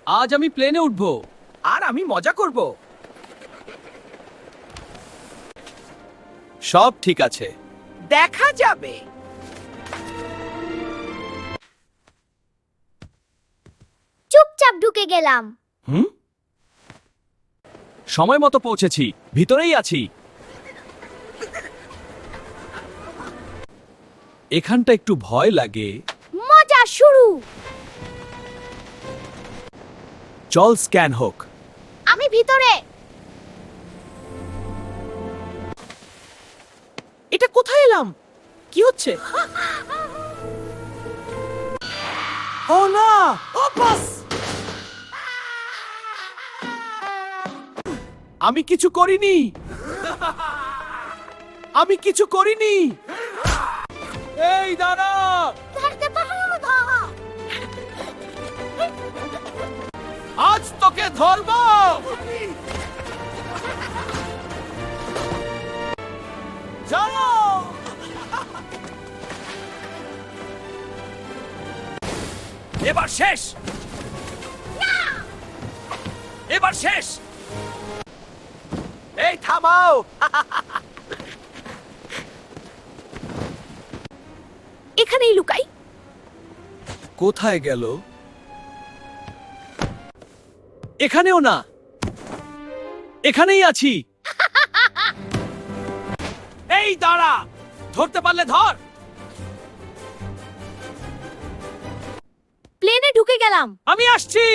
আজ আমি প্লেনে উঠবো আর আমি মজা করব। সব ঠিক আছে। দেখা যাবে। চুপচাপ ঢুকে গেলাম। সময় মতো পৌঁছেছি, ভিতরেই আছি। এখানটা একটু ভয় লাগে। মজা শুরু। চল স্ক্যান হোক। আমি ভিতরে। এটা কোথায় এলাম? কি হচ্ছে? ও না! ও বাস! আমি কিছু করিনি। আমি কিছু করিনি। এই দাঁড়া! ধরতে পারবো না। আজ তোকে ধরবো। চলো। এবার শেষ। এবার শেষ। এই থামাও! এখানেই লুকাই। কোথায় গেল? এখানেও না, এখানেই আছি। এই দাঁড়া, ধরতে পারলে ধর। প্লেনে ঢুকে গেলাম। আমি আসছি।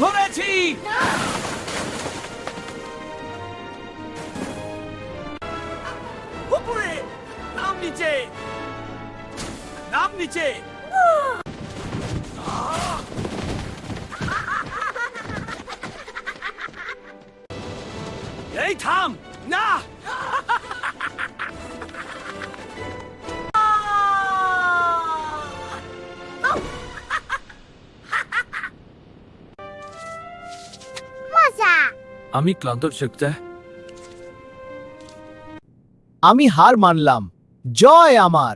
ধরেছি। উপরে! নাম নিচে! নাম নিচে! এই থাম। না! মজা। আমি ক্লান্ত শিখতে। আমি হার মানলাম। জয় আমার।